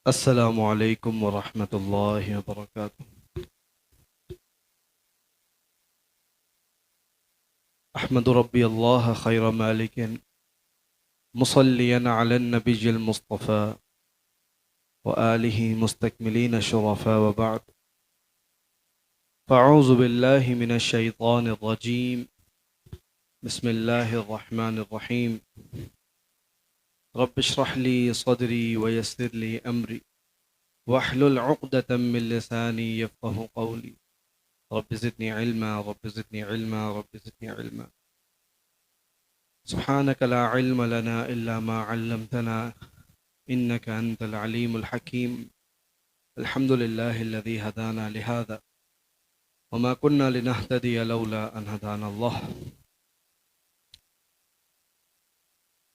السلام علیکم ورحمۃ اللہ وبرکاتہ۔ احمد ربی اللہ خیر مالک مصلیا علی النبی المصطفى وآلہ مستکملین شرفا وبعد، فاعوذ باللہ من الشیطان الرجیم، بسم اللہ الرحمن الرحیم۔ رب اشرح لی صدری ویسر لی امری واحلل عقدۃ من لسانی یفقہوا قولی، رب زدنی علما رب زدنی علما رب زدنی علما، سبحانک لا علم لنا الا ما علمتنا انک انت العلیم الحکیم۔ الحمد للہ الذی ہدانا لہذا وما كنا لنهتدی لولا ان ہدانا اللہ۔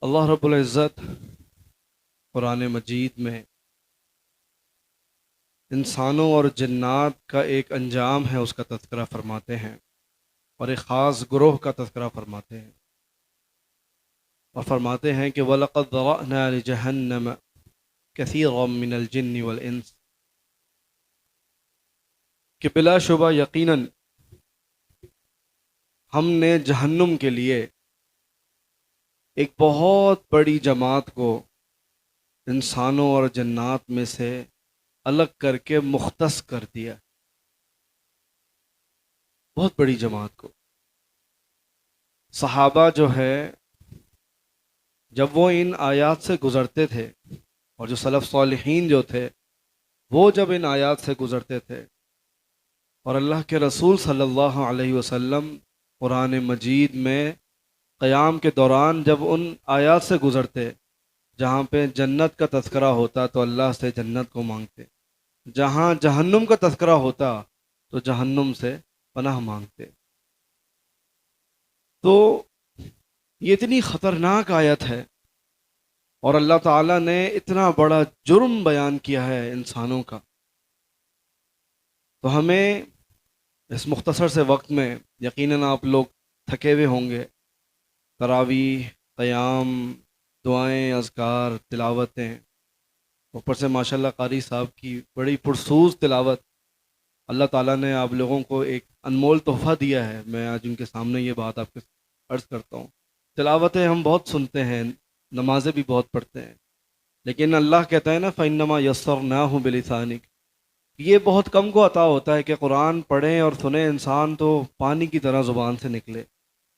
اللہ رب العزت قرآن مجید میں انسانوں اور جنات کا ایک انجام ہے اس کا تذکرہ فرماتے ہیں، اور ایک خاص گروہ کا تذکرہ فرماتے ہیں، اور فرماتے ہیں کہ وَلَقَدْ ذَرَأْنَا لِجَهَنَّمَ كَثِيرًا مِّنَ الْجِنِّ وَالْإِنسِ، کہ بلا شبہ یقیناً ہم نے جہنم کے لیے ایک بہت بڑی جماعت کو انسانوں اور جنات میں سے الگ کر کے مختص کر دیا، بہت بڑی جماعت کو۔ صحابہ جو ہے جب وہ ان آیات سے گزرتے تھے، اور جو سلف صالحین جو تھے وہ جب ان آیات سے گزرتے تھے، اور اللہ کے رسول صلی اللہ علیہ وسلم قرآن مجید میں قیام کے دوران جب ان آیات سے گزرتے جہاں پہ جنت کا تذکرہ ہوتا تو اللہ سے جنت کو مانگتے، جہاں جہنم کا تذکرہ ہوتا تو جہنم سے پناہ مانگتے۔ تو یہ اتنی خطرناک آیت ہے، اور اللہ تعالیٰ نے اتنا بڑا جرم بیان کیا ہے انسانوں کا، تو ہمیں اس مختصر سے وقت میں، یقیناً آپ لوگ تھکے ہوئے ہوں گے، تراویح، قیام، دعائیں، اذکار، تلاوتیں، اوپر سے ماشاءاللہ قاری صاحب کی بڑی پرسوز تلاوت، اللہ تعالیٰ نے آپ لوگوں کو ایک انمول تحفہ دیا ہے۔ میں آج ان کے سامنے یہ بات آپ کے عرض کرتا ہوں۔ تلاوتیں ہم بہت سنتے ہیں، نمازیں بھی بہت پڑھتے ہیں، لیکن اللہ کہتا ہے نا فَإِنَّمَا يَسَّرْنَاهُ بِلِسَانِكَ، یہ بہت کم کو عطا ہوتا ہے کہ قرآن پڑھیں اور سنیں انسان تو پانی کی طرح زبان سے نکلے،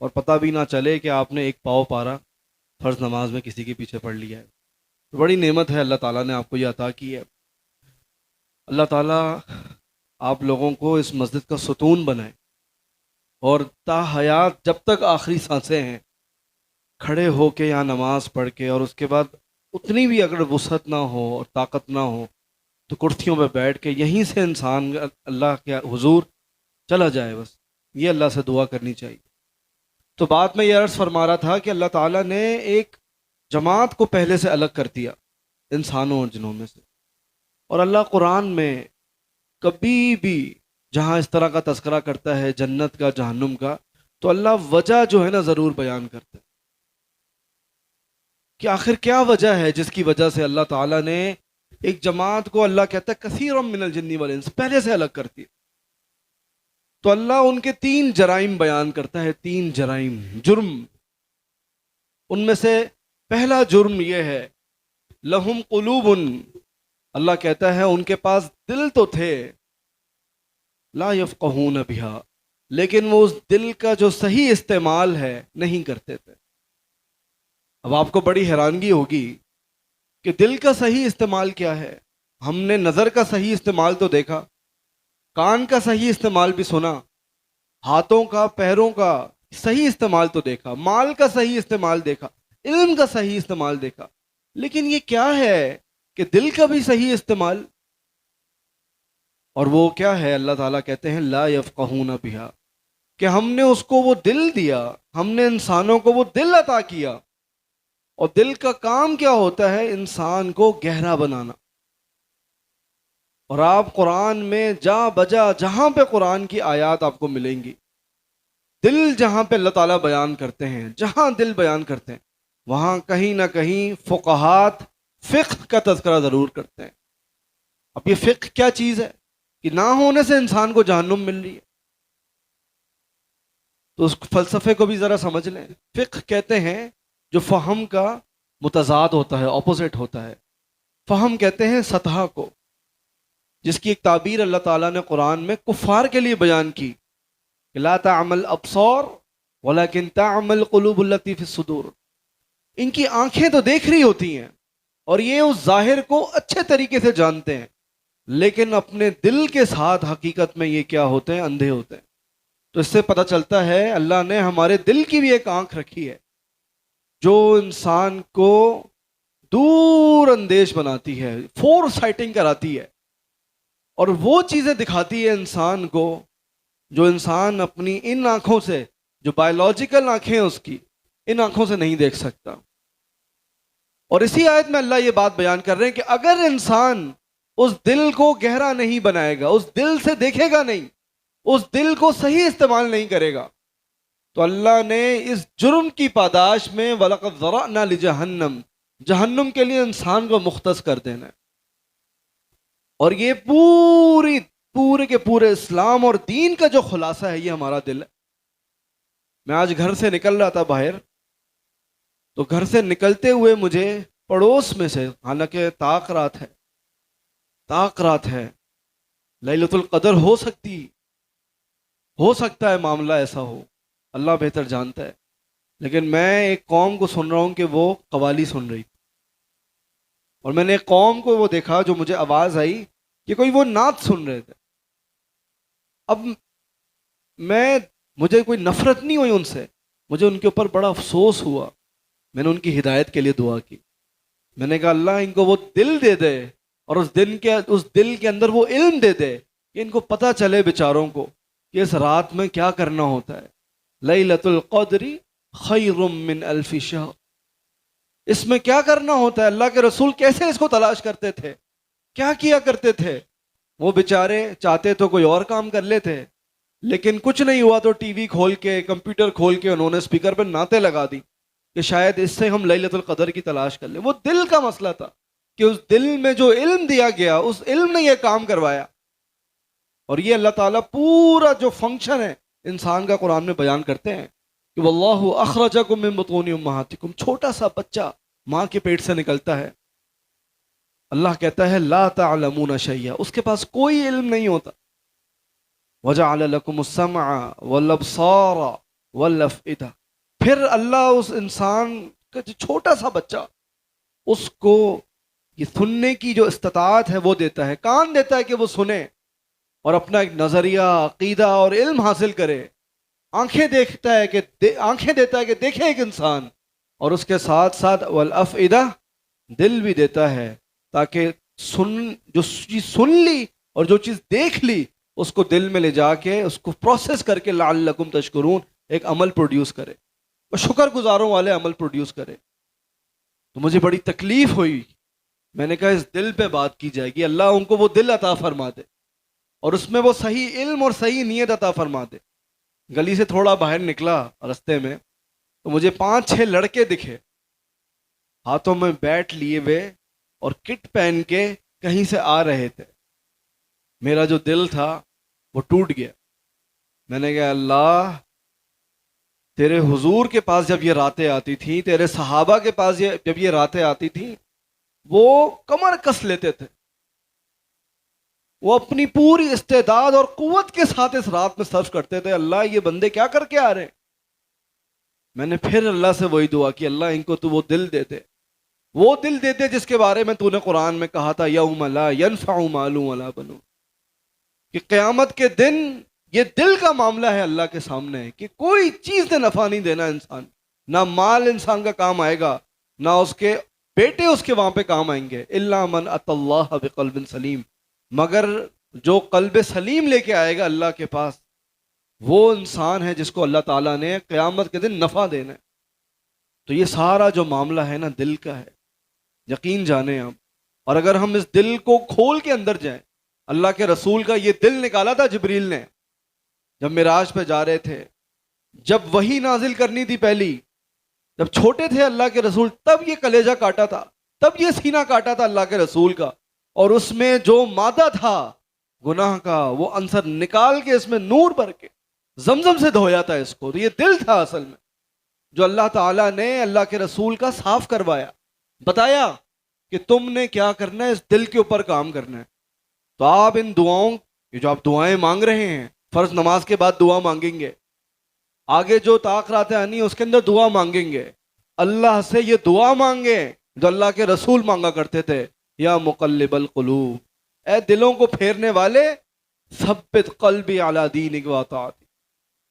اور پتہ بھی نہ چلے کہ آپ نے ایک پاؤ پارا فرض نماز میں کسی کے پیچھے پڑھ لیا ہے۔ تو بڑی نعمت ہے، اللہ تعالیٰ نے آپ کو یہ عطا کی ہے۔ اللہ تعالیٰ آپ لوگوں کو اس مسجد کا ستون بنائے، اور تا حیات جب تک آخری سانسیں ہیں کھڑے ہو کے یہاں نماز پڑھ کے، اور اس کے بعد اتنی بھی اگر وسعت نہ ہو اور طاقت نہ ہو تو کرسیوں پہ بیٹھ کے یہیں سے انسان اللہ کے حضور چلا جائے، بس یہ اللہ سے دعا کرنی چاہیے۔ تو بات میں یہ عرض فرما رہا تھا کہ اللہ تعالیٰ نے ایک جماعت کو پہلے سے الگ کر دیا انسانوں اور جنوں میں سے، اور اللہ قرآن میں کبھی بھی جہاں اس طرح کا تذکرہ کرتا ہے جنت کا، جہنم کا، تو اللہ وجہ جو ہے نا ضرور بیان کرتا ہے کہ آخر کیا وجہ ہے جس کی وجہ سے اللہ تعالیٰ نے ایک جماعت کو، اللہ کہتا ہے کثیر من الجن والانس، پہلے سے الگ کر دیا۔ تو اللہ ان کے 3 جرائم بیان کرتا ہے، 3 جرائم، جرم۔ ان میں سے پہلا جرم یہ ہے لہم قلوب، اللہ کہتا ہے ان کے پاس دل تو تھے، لا یفقہون بہا، لیکن وہ اس دل کا جو صحیح استعمال ہے نہیں کرتے تھے۔ اب آپ کو بڑی حیرانگی ہوگی کہ دل کا صحیح استعمال کیا ہے؟ ہم نے نظر کا صحیح استعمال تو دیکھا، کان کا صحیح استعمال بھی سنا، ہاتھوں کا، پیروں کا صحیح استعمال تو دیکھا، مال کا صحیح استعمال دیکھا، علم کا صحیح استعمال دیکھا، لیکن یہ کیا ہے کہ دل کا بھی صحیح استعمال؟ اور وہ کیا ہے؟ اللہ تعالیٰ کہتے ہیں لا یفقہون بہا، کہ ہم نے اس کو وہ دل دیا، ہم نے انسانوں کو وہ دل عطا کیا، اور دل کا کام کیا ہوتا ہے؟ انسان کو گہرا بنانا۔ اور آپ قرآن میں جا بجا جہاں پہ قرآن کی آیات آپ کو ملیں گی، دل جہاں پہ اللہ تعالیٰ بیان کرتے ہیں، جہاں دل بیان کرتے ہیں، وہاں کہیں نہ کہیں فقہات فقہ کا تذکرہ ضرور کرتے ہیں، اب یہ فقہ کیا چیز ہے کہ نہ ہونے سے انسان کو جہنم مل رہی ہے؟ تو اس فلسفے کو بھی ذرا سمجھ لیں. فقہ کہتے ہیں جو فہم کا متضاد ہوتا ہے، اپوزٹ ہوتا ہے. فہم کہتے ہیں سطح کو، جس کی ایک تعبیر اللہ تعالیٰ نے قرآن میں کفار کے لیے بیان کی کہ لا تعمل ابصار ولکن تعمل قلوب التی فی الصدور. ان کی آنکھیں تو دیکھ رہی ہوتی ہیں اور یہ اس ظاہر کو اچھے طریقے سے جانتے ہیں، لیکن اپنے دل کے ساتھ حقیقت میں یہ کیا ہوتے ہیں؟ اندھے ہوتے ہیں. تو اس سے پتہ چلتا ہے اللہ نے ہمارے دل کی بھی ایک آنکھ رکھی ہے جو انسان کو دور اندیش بناتی ہے، فور سائٹنگ کراتی ہے، اور وہ چیزیں دکھاتی ہے انسان کو جو انسان اپنی ان آنکھوں سے، جو بایولوجیکل آنکھیں ہیں اس کی، ان آنکھوں سے نہیں دیکھ سکتا. اور اسی آیت میں اللہ یہ بات بیان کر رہے ہیں کہ اگر انسان اس دل کو گہرا نہیں بنائے گا، اس دل سے دیکھے گا نہیں، اس دل کو صحیح استعمال نہیں کرے گا، تو اللہ نے اس جرم کی پاداش میں وَلَقَدْ ذَرَأْنَا لِجَهَنَّمَ، جہنم کے لیے انسان کو مختص کر دینا ہے. اور یہ پورے کے پورے اسلام اور دین کا جو خلاصہ ہے یہ ہمارا دل ہے. میں آج گھر سے نکل رہا تھا باہر، تو گھر سے نکلتے ہوئے مجھے پڑوس میں سے، حالانکہ طاق رات ہے، لیلۃ القدر ہو سکتا ہے معاملہ ایسا ہو، اللہ بہتر جانتا ہے، لیکن میں ایک قوم کو سن رہا ہوں کہ وہ قوالی سن رہی تھی، اور میں نے ایک قوم کو وہ دیکھا جو مجھے آواز آئی کہ کوئی وہ نعت سن رہے تھے. اب مجھے کوئی نفرت نہیں ہوئی ان سے، مجھے ان کے اوپر بڑا افسوس ہوا. میں نے ان کی ہدایت کے لیے دعا کی. میں نے کہا اللہ ان کو وہ دل دے دے، اور اس دل کے اندر وہ علم دے دے کہ ان کو پتہ چلے بیچاروں کو کہ اس رات میں کیا کرنا ہوتا ہے. لیلۃ القدر خیر من الف شہر، اس میں کیا کرنا ہوتا ہے. اللہ کے رسول کیسے اس کو تلاش کرتے تھے، کیا کیا کرتے تھے. وہ بیچارے چاہتے تو کوئی اور کام کر لیتے، لیکن کچھ نہیں ہوا تو ٹی وی کھول کے، کمپیوٹر کھول کے انہوں نے اسپیکر پہ نعتیں لگا دی کہ شاید اس سے ہم لیلۃ القدر کی تلاش کر لیں. وہ دل کا مسئلہ تھا کہ اس دل میں جو علم دیا گیا، اس علم نے یہ کام کروایا. اور یہ اللہ تعالیٰ پورا جو فنکشن ہے انسان کا قرآن میں بیان کرتے ہیں کہ واللہ اخرجکم من بطون امہاتکم، چھوٹا سا بچہ ماں کے پیٹ سے نکلتا ہے، اللہ کہتا ہے لا تعلمون شیئا، اس کے پاس کوئی علم نہیں ہوتا. وجعل لکم السمع والابصار والافئدہ، پھر اللہ اس انسان کا جو چھوٹا سا بچہ، اس کو یہ سننے کی جو استطاعت ہے وہ دیتا ہے، کان دیتا ہے کہ وہ سنے اور اپنا ایک نظریہ، عقیدہ اور علم حاصل کرے. آنکھیں دیتا ہے کہ دیکھے ایک انسان، اور اس کے ساتھ ساتھ والافئدہ، دل بھی دیتا ہے تاکہ جو چیز سن لی اور جو چیز دیکھ لی اس کو دل میں لے جا کے اس کو پروسیس کر کے لعلکم تشکرون، ایک عمل پروڈیوس کرے، اور شکر گزاروں والے عمل پروڈیوس کرے. تو مجھے بڑی تکلیف ہوئی. میں نے کہا اس دل پہ بات کی جائے گی، اللہ ان کو وہ دل عطا فرما دے اور اس میں وہ صحیح علم اور صحیح نیت عطا فرما دے. گلی سے تھوڑا باہر نکلا رستے میں تو مجھے 5-6 لڑکے دکھے، ہاتھوں میں بیٹ لیے ہوئے اور کٹ پہن کے کہیں سے آ رہے تھے. میرا جو دل تھا وہ ٹوٹ گیا. میں نے کہا اللہ، تیرے حضور کے پاس جب یہ راتیں آتی تھیں، تیرے صحابہ کے پاس جب یہ راتیں آتی تھیں، وہ کمر کس لیتے تھے، وہ اپنی پوری استعداد اور قوت کے ساتھ اس رات میں صرف کرتے تھے. اللہ یہ بندے کیا کر کے آ رہے ہیں. میں نے پھر اللہ سے وہی دعا کی، اللہ ان کو تو وہ دل دے دے جس کے بارے میں تو نے قرآن میں کہا تھا یوم لا ینفع مال ولا بنون، کہ قیامت کے دن یہ دل کا معاملہ ہے اللہ کے سامنے کہ کوئی چیز نے نفع نہیں دینا انسان، نہ مال انسان کا کام آئے گا، نہ اس کے بیٹے اس کے وہاں پہ کام آئیں گے. الا من اتى اللہ بقلب سلیم، مگر جو قلب سلیم لے کے آئے گا اللہ کے پاس، وہ انسان ہے جس کو اللہ تعالیٰ نے قیامت کے دن نفع دینا ہے. تو یہ سارا جو معاملہ ہے نا دل کا ہے، یقین جانیں آپ. اور اگر ہم اس دل کو کھول کے اندر جائیں، اللہ کے رسول کا یہ دل نکالا تھا جبریل نے جب معراج پہ جا رہے تھے، جب وحی نازل کرنی تھی پہلی، جب چھوٹے تھے اللہ کے رسول، تب یہ کلیجہ کاٹا تھا، تب یہ سینہ کاٹا تھا اللہ کے رسول کا اور اس میں جو مادہ تھا گناہ کا وہ عنصر نکال کے اس میں نور بھر کے زمزم سے دھویا تھا اس کو. تو یہ دل تھا اصل میں جو اللہ تعالیٰ نے اللہ کے رسول کا صاف کروایا, بتایا کہ تم نے کیا کرنا ہے, اس دل کے اوپر کام کرنا ہے. تو آپ ان دعاؤں, یہ جو آپ دعائیں مانگ رہے ہیں, فرض نماز کے بعد دعا مانگیں گے, آگے جو تاخرات آنی اس کے اندر دعا مانگیں گے, اللہ سے یہ دعا مانگیں جو اللہ کے رسول مانگا کرتے تھے, یا مقلب القلوب, اے دلوں کو پھیرنے والے, ثبت قلبی علی دینک و اطاعتی,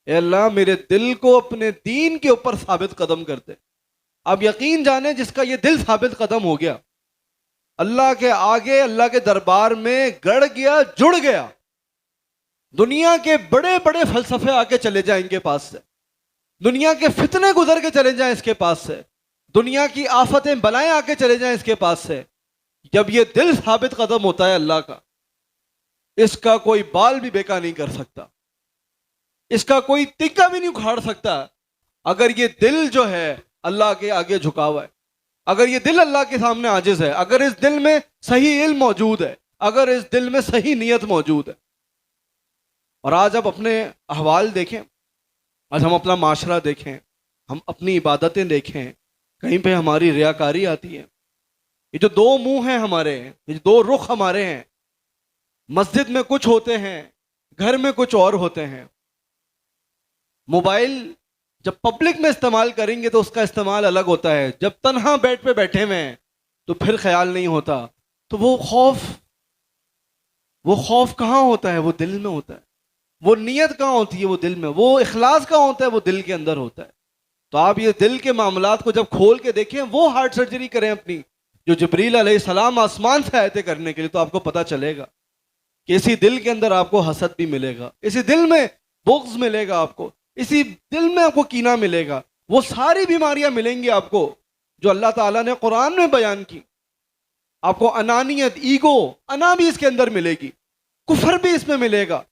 اے اللہ میرے دل کو اپنے دین کے اوپر ثابت قدم کر دے. اب یقین جانیں جس کا یہ دل ثابت قدم ہو گیا, اللہ کے آگے اللہ کے دربار میں گڑ گیا, جڑ گیا, دنیا کے بڑے بڑے فلسفے آ کے چلے جائیں ان کے پاس سے, دنیا کے فتنے گزر کے چلے جائیں اس کے پاس سے, دنیا کی آفتیں بلائیں آ کے چلے جائیں اس کے پاس سے, جب یہ دل ثابت قدم ہوتا ہے اللہ کا, اس کا کوئی بال بھی بیکا نہیں کر سکتا, اس کا کوئی تکا بھی نہیں اکھاڑ سکتا. اگر یہ دل جو ہے اللہ کے آگے جھکا ہوا ہے, اگر یہ دل اللہ کے سامنے عاجز ہے, اگر اس دل میں صحیح علم موجود ہے, اگر اس دل میں صحیح نیت موجود ہے. اور آج آپ اپنے احوال دیکھیں, آج ہم اپنا معاشرہ دیکھیں, ہم اپنی عبادتیں دیکھیں, کہیں پہ ہماری ریاکاری آتی ہے. یہ جو دو منہ ہیں ہمارے, یہ جو دو رخ ہمارے ہیں, مسجد میں کچھ ہوتے ہیں, گھر میں کچھ اور ہوتے ہیں. موبائل جب پبلک میں استعمال کریں گے تو اس کا استعمال الگ ہوتا ہے, جب تنہا بیڈ پہ بیٹھے ہوئے ہیں تو پھر خیال نہیں ہوتا. تو وہ خوف کہاں ہوتا ہے؟ وہ دل میں ہوتا ہے. وہ نیت کہاں ہوتی ہے؟ وہ دل میں. وہ اخلاص کہاں ہوتا ہے؟ وہ دل کے اندر ہوتا ہے. تو آپ یہ دل کے معاملات کو جب کھول کے دیکھیں, وہ ہارٹ سرجری کریں اپنی, جو جبریل علیہ السلام آسمان سے آئے تھے کرنے کے لیے, تو آپ کو پتہ چلے گا کہ اسی دل کے اندر آپ کو حسد بھی ملے گا, اسی دل میں بغض ملے گا آپ کو, اسی دل میں آپ کو کینہ ملے گا. وہ ساری بیماریاں ملیں گی آپ کو جو اللہ تعالیٰ نے قرآن میں بیان کی. آپ کو انانیت, ایگو, انا بھی اس کے اندر ملے گی, کفر بھی اس میں ملے گا,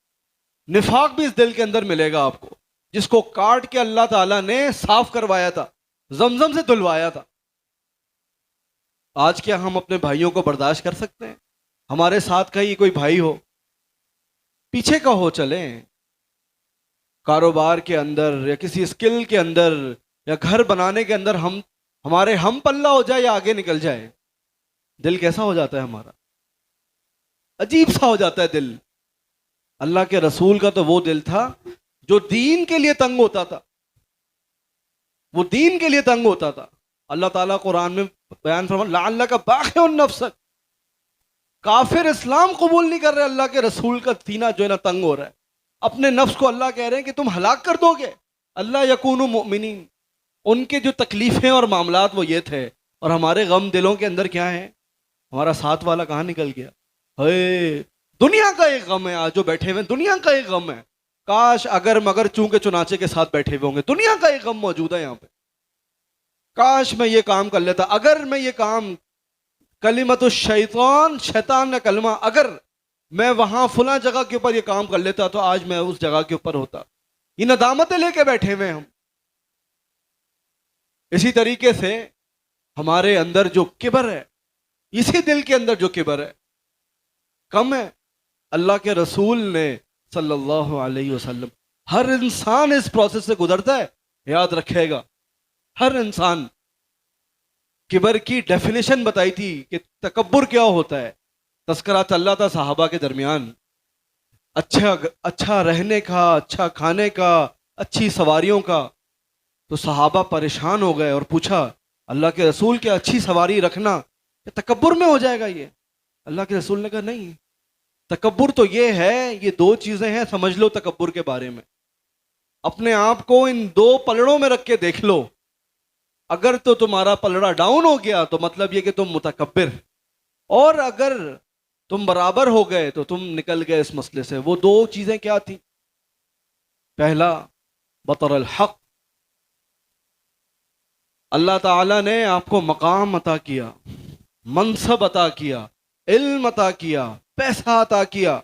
نفاق بھی اس دل کے اندر ملے گا آپ کو, جس کو کاٹ کے اللہ تعالیٰ نے صاف کروایا تھا, زمزم سے دھلوایا تھا. آج کیا ہم اپنے بھائیوں کو برداشت کر سکتے ہیں؟ ہمارے ساتھ کہیں کوئی بھائی ہو, پیچھے کا ہو, چلیں کاروبار کے اندر یا کسی اسکل کے اندر یا گھر بنانے کے اندر ہمارے ہم پلہ ہو جائے یا آگے نکل جائے, دل کیسا ہو جاتا ہے ہمارا؟ عجیب سا ہو جاتا ہے دل. اللہ کے رسول کا تو وہ دل تھا جو دین کے لیے تنگ ہوتا تھا, وہ دین کے لیے تنگ ہوتا تھا. اللہ تعالیٰ قرآن میں بیان فرماتا لعلک باخع نفسک, کافر اسلام قبول نہیں کر رہے, اللہ کے رسول کا سینہ جو ہے نا تنگ ہو رہا ہے. اپنے نفس کو اللہ کہہ رہے ہیں کہ تم ہلاک کر دو گے. اللہ یکونوا مؤمنین, ان کے جو تکلیفیں اور معاملات وہ یہ تھے, اور ہمارے غم دلوں کے اندر کیا ہے؟ ہمارا ساتھ والا کہاں نکل گیا؟ دنیا کا ایک غم ہے, آج جو بیٹھے ہوئے دنیا کا ایک غم ہے. کاش اگر مگر چونکے چنانچے کے ساتھ بیٹھے ہوئے ہوں گے. دنیا کا ایک غم موجود ہے یہاں پہ. کاش میں یہ کام کر لیتا, اگر میں یہ کام, کلمۃ الشیطان, شیطان کا کلمہ, اگر میں وہاں فلاں جگہ کے اوپر یہ کام کر لیتا تو آج میں اس جگہ کے اوپر ہوتا. یہ ندامتیں لے کے بیٹھے ہوئے ہم. اسی طریقے سے ہمارے اندر جو کبر ہے, اسی دل کے اندر جو کبر ہے, کم ہے. اللہ کے رسول نے صلی اللہ علیہ وسلم, ہر انسان اس پروسیس سے گزرتا ہے, یاد رکھے گا, ہر انسان. کبر کی ڈیفینیشن بتائی تھی کہ تکبر کیا ہوتا ہے. تذکرہ چل رہا تھا صحابہ کے درمیان, اچھا رہنے کا, اچھا کھانے کا, اچھی سواریوں کا. تو صحابہ پریشان ہو گئے اور پوچھا اللہ کے رسول, کیا اچھی سواری رکھنا کہ تکبر میں ہو جائے گا یہ؟ اللہ کے رسول نے کہا نہیں, تکبر تو یہ ہے, یہ دو چیزیں ہیں, سمجھ لو تکبر کے بارے میں. اپنے آپ کو ان دو پلڑوں میں رکھ کے دیکھ لو. اگر تو تمہارا پلڑا ڈاؤن ہو گیا تو مطلب یہ کہ تم متکبر, اور اگر تم برابر ہو گئے تو تم نکل گئے اس مسئلے سے. وہ دو چیزیں کیا تھیں؟ پہلا بطر الحق, اللہ تعالیٰ نے آپ کو مقام عطا کیا, منصب عطا کیا, علم عطا کیا, پیسہ عطا کیا,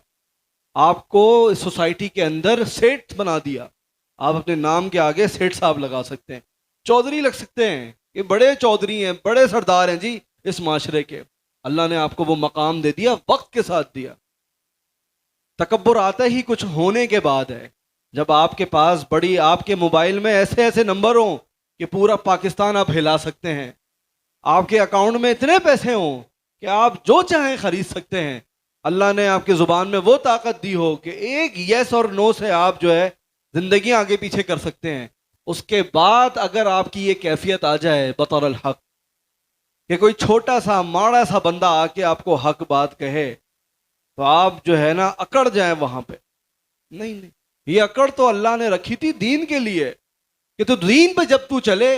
آپ کو اس سوسائٹی کے اندر سیٹ بنا دیا. آپ اپنے نام کے آگے سیٹ صاحب لگا سکتے ہیں, چودھری لگ سکتے ہیں, یہ بڑے چودھری ہیں, بڑے سردار ہیں جی اس معاشرے کے. اللہ نے آپ کو وہ مقام دے دیا، وقت کے ساتھ دیا۔ تکبر آتا ہی کچھ ہونے کے بعد ہے، جب آپ کے پاس بڑی، آپ کے موبائل میں ایسے ایسے نمبر ہوں کہ پورا پاکستان آپ ہلا سکتے ہیں، آپ کے اکاؤنٹ میں اتنے پیسے ہوں کہ آپ جو چاہیں خرید سکتے ہیں، اللہ نے آپ کی زبان میں وہ طاقت دی ہو کہ ایک یس اور نو سے آپ جو ہے زندگی آگے پیچھے کر سکتے ہیں، اس کے بعد اگر آپ کی یہ کیفیت آ جائے بطور الحق کہ کوئی چھوٹا سا ماڑا سا بندہ آ کے آپ کو حق بات کہے، تو آپ جو ہے نا اکڑ جائیں وہاں پہ۔ نہیں نہیں، یہ اکڑ تو اللہ نے رکھی تھی دین کے لیے، کہ تو دین پہ جب تو چلے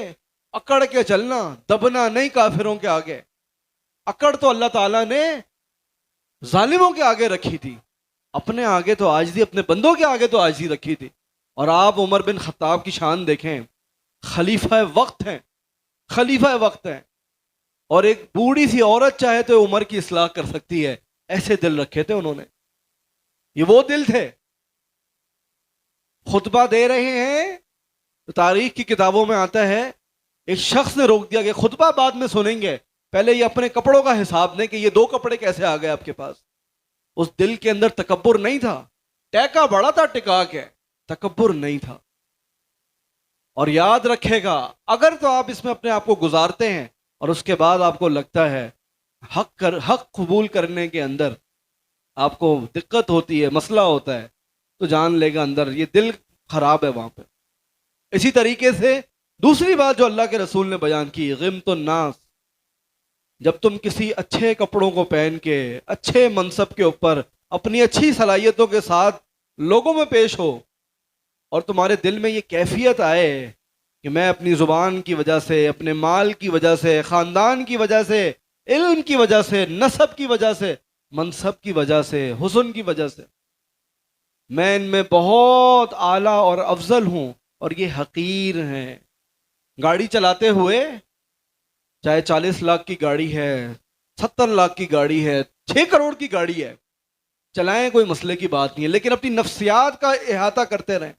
اکڑ کے چلنا، دبنا نہیں کافروں کے آگے۔ اکڑ تو اللہ تعالیٰ نے ظالموں کے آگے رکھی تھی، اپنے آگے تو عاجزی، اپنے بندوں کے آگے تو عاجزی رکھی تھی۔ اور آپ عمر بن خطاب کی شان دیکھیں، خلیفہ وقت ہیں، خلیفہ وقت ہیں، اور ایک بوڑھی سی عورت چاہے تو عمر کی اصلاح کر سکتی ہے، ایسے دل رکھے تھے انہوں نے۔ یہ وہ دل تھے۔ خطبہ دے رہے ہیں تو تاریخ کی کتابوں میں آتا ہے ایک شخص نے روک دیا کہ خطبہ بعد میں سنیں گے، پہلے یہ اپنے کپڑوں کا حساب دیں کہ یہ 2 کپڑے کیسے آ گئے آپ کے پاس۔ اس دل کے اندر تکبر نہیں تھا، ٹیکا بڑا تھا، ٹکا کے، تکبر نہیں تھا۔ اور یاد رکھے گا، اگر تو آپ اس میں اپنے آپ کو گزارتے ہیں اور اس کے بعد آپ کو لگتا ہے حق قبول کرنے کے اندر آپ کو دقت ہوتی ہے، مسئلہ ہوتا ہے، تو جان لے گا اندر یہ دل خراب ہے وہاں پہ۔ اسی طریقے سے دوسری بات جو اللہ کے رسول نے بیان کی، غمت الناس، جب تم کسی اچھے کپڑوں کو پہن کے اچھے منصب کے اوپر اپنی اچھی صلاحیتوں کے ساتھ لوگوں میں پیش ہو، اور تمہارے دل میں یہ کیفیت آئے کہ میں اپنی زبان کی وجہ سے، اپنے مال کی وجہ سے، خاندان کی وجہ سے، علم کی وجہ سے، نسب کی وجہ سے، منصب کی وجہ سے، حسن کی وجہ سے میں ان میں بہت اعلیٰ اور افضل ہوں اور یہ حقیر ہیں۔ گاڑی چلاتے ہوئے، چاہے 40 لاکھ کی گاڑی ہے، 70 لاکھ کی گاڑی ہے، 6 کروڑ کی گاڑی ہے، چلائیں، کوئی مسئلے کی بات نہیں ہے، لیکن اپنی نفسیات کا احاطہ کرتے رہیں،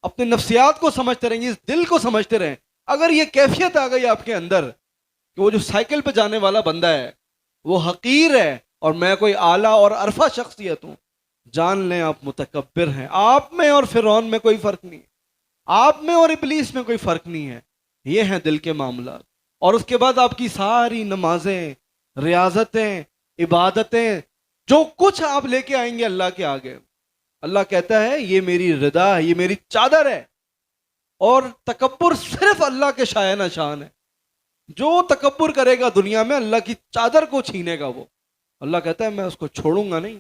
اپنے نفسیات کو سمجھتے رہیں، اس دل کو سمجھتے رہیں۔ اگر یہ کیفیت آ گئی آپ کے اندر کہ وہ جو سائیکل پہ جانے والا بندہ ہے وہ حقیر ہے اور میں کوئی اعلیٰ اور عرفہ شخصیت ہوں، جان لیں آپ متکبر ہیں۔ آپ میں اور فرعون میں کوئی فرق نہیں ہے، آپ میں اور ابلیس میں کوئی فرق نہیں ہے۔ یہ ہیں دل کے معاملات۔ اور اس کے بعد آپ کی ساری نمازیں، ریاضتیں، عبادتیں، جو کچھ آپ لے کے آئیں گے اللہ کے آگے، اللہ کہتا ہے یہ میری رضا ہے، یہ میری چادر ہے۔ اور تکبر صرف اللہ کے شایانہ شان ہے۔ جو تکبر کرے گا دنیا میں اللہ کی چادر کو چھینے گا، وہ اللہ کہتا ہے میں اس کو چھوڑوں گا نہیں۔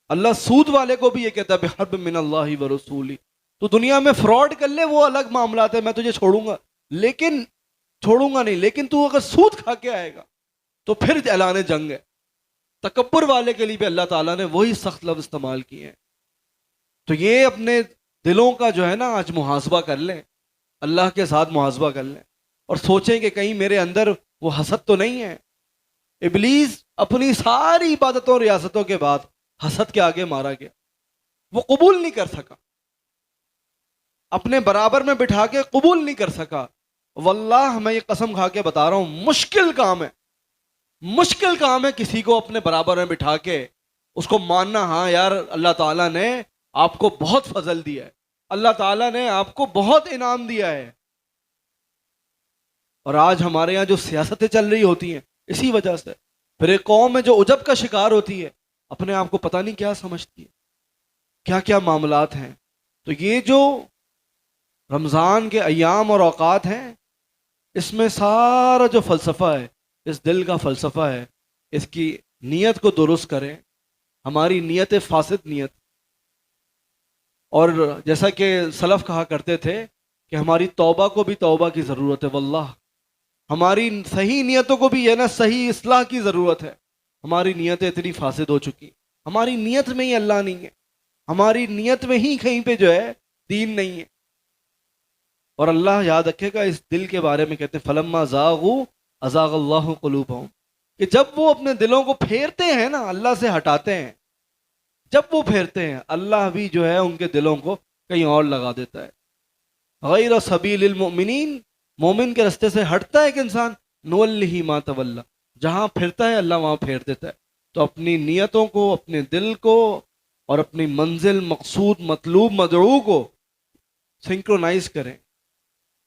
اللہ سود والے کو بھی یہ کہتا ہے بحرب من اللہ ورسولی، تو دنیا میں فراڈ کر لے وہ الگ معاملات ہے، میں تجھے چھوڑوں گا لیکن چھوڑوں گا نہیں، لیکن تو اگر سود کھا کے آئے گا تو پھر اعلان جنگ ہے۔ تکبر والے کے لیے بھی اللہ تعالیٰ نے وہی سخت لفظ استعمال کیے ہیں۔ تو یہ اپنے دلوں کا جو ہے نا آج محاسبہ کر لیں، اللہ کے ساتھ محاسبہ کر لیں اور سوچیں کہ کہیں میرے اندر وہ حسد تو نہیں ہے۔ ابلیس اپنی ساری عبادتوں اور ریاستوں کے بعد حسد کے آگے مارا گیا، وہ قبول نہیں کر سکا، اپنے برابر میں بٹھا کے قبول نہیں کر سکا۔ واللہ میں یہ قسم کھا کے بتا رہا ہوں، مشکل کام ہے، مشکل کام ہے کسی کو اپنے برابر میں بٹھا کے اس کو ماننا، ہاں یار اللہ تعالیٰ نے آپ کو بہت فضل دیا ہے، اللہ تعالیٰ نے آپ کو بہت انعام دیا ہے۔ اور آج ہمارے یہاں جو سیاستیں چل رہی ہوتی ہیں اسی وجہ سے، پھر ایک قوم ہے جو عجب کا شکار ہوتی ہے، اپنے آپ کو پتہ نہیں کیا سمجھتی ہے، کیا کیا معاملات ہیں۔ تو یہ جو رمضان کے ایام اور اوقات ہیں، اس میں سارا جو فلسفہ ہے، اس دل کا فلسفہ ہے، اس کی نیت کو درست کریں، ہماری نیت فاسد نیت۔ اور جیسا کہ سلف کہا کرتے تھے کہ ہماری توبہ کو بھی توبہ کی ضرورت ہے، واللہ ہماری صحیح نیتوں کو بھی صحیح اصلاح کی ضرورت ہے۔ ہماری نیتیں اتنی فاسد ہو چکی، ہماری نیت میں ہی اللہ نہیں ہے، ہماری نیت میں ہی کہیں پہ جو ہے دین نہیں ہے۔ اور اللہ یاد رکھے گا اس دل کے بارے میں کہتے ہیں فلما زاغوا ازاغ اللہ قلوبہم، کہ جب وہ اپنے دلوں کو پھیرتے ہیں نا، اللہ سے ہٹاتے ہیں، جب وہ پھیرتے ہیں اللہ بھی جو ہے ان کے دلوں کو کہیں اور لگا دیتا ہے۔ غیر سبیل المؤمنین، مومن کے رستے سے ہٹتا ہے کہ انسان، نولہ ما تولی، جہاں پھرتا ہے اللہ وہاں پھیر دیتا ہے. تو اپنی نیتوں کو، اپنے دل کو اور اپنی منزل، مقصود، مطلوب، مدعو کو سنکرونائز کریں،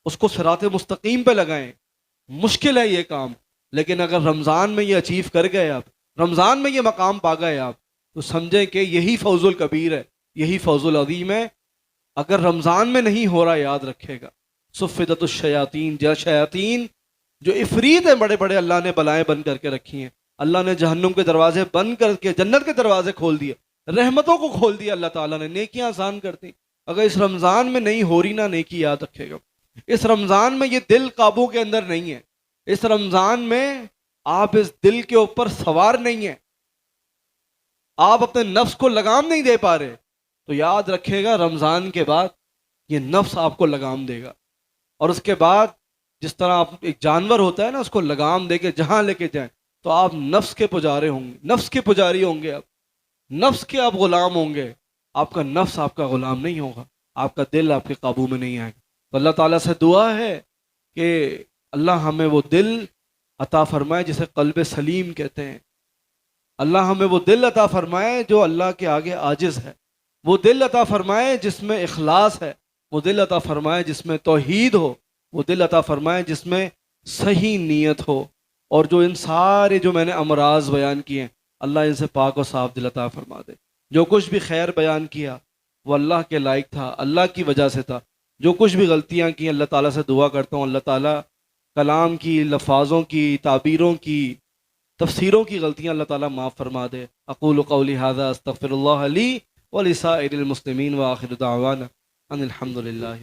اس کو صراط مستقیم پہ لگائیں. مشکل ہے یہ کام، لیکن اگر رمضان میں یہ اچیو کر گئے آپ، رمضان میں یہ مقام پا گئے آپ، تو سمجھیں کہ یہی فوز الکبیر ہے، یہی فوز العظیم ہے. اگر رمضان میں نہیں ہو رہا، یاد رکھے گا صفدت الشیاطین، شیاطین جو افریت ہیں بڑے بڑے، اللہ نے بلائیں بند کر کے رکھی ہیں. اللہ نے جہنم کے دروازے بند کر کے جنت کے دروازے کھول دیے، رحمتوں کو کھول دیا اللہ تعالیٰ نے، نیکیاں آسان کر دی. اگر اس رمضان میں نہیں ہو رہی نا نیکی، یاد رکھے گا اس رمضان میں یہ دل قابو کے اندر نہیں ہے، اس رمضان میں آپ اس دل کے اوپر سوار نہیں ہیں، آپ اپنے نفس کو لگام نہیں دے پا رہے، تو یاد رکھے گا رمضان کے بعد یہ نفس آپ کو لگام دے گا. اور اس کے بعد جس طرح آپ ایک جانور ہوتا ہے نا، اس کو لگام دے کے جہاں لے کے جائیں، تو آپ نفس کے پجارے ہوں گے، نفس کے پجاری ہوں گے، آپ نفس کے آپ غلام ہوں گے. آپ کا نفس آپ کا غلام نہیں ہوگا، آپ کا دل آپ کے قابو میں نہیں آئے گا. تو اللہ تعالیٰ سے دعا ہے کہ اللہ ہمیں وہ دل عطا فرمائے جسے قلب سلیم کہتے ہیں. اللہ ہمیں وہ دل عطا فرمائے جو اللہ کے آگے عاجز ہے، وہ دل عطا فرمائے جس میں اخلاص ہے، وہ دل عطا فرمائے جس میں توحید ہو، وہ دل عطا فرمائے جس میں صحیح نیت ہو. اور جو ان سارے جو میں نے امراض بیان کیے ہیں، اللہ ان سے پاک و صاف دل عطا فرما دے. جو کچھ بھی خیر بیان کیا وہ اللہ کے لائق تھا، اللہ کی وجہ سے تھا. جو کچھ بھی غلطیاں کی اللہ تعالیٰ سے دعا کرتا ہوں اللہ تعالیٰ کلام کی، لفاظوں کی، تعبیروں کی، تفسیروں کی غلطیاں اللہ تعالیٰ معاف فرما دے. اقول قولی ھذا استغفر اللہ لی ولسائر المسلمین وآخر دعوانا ان الحمد للہ.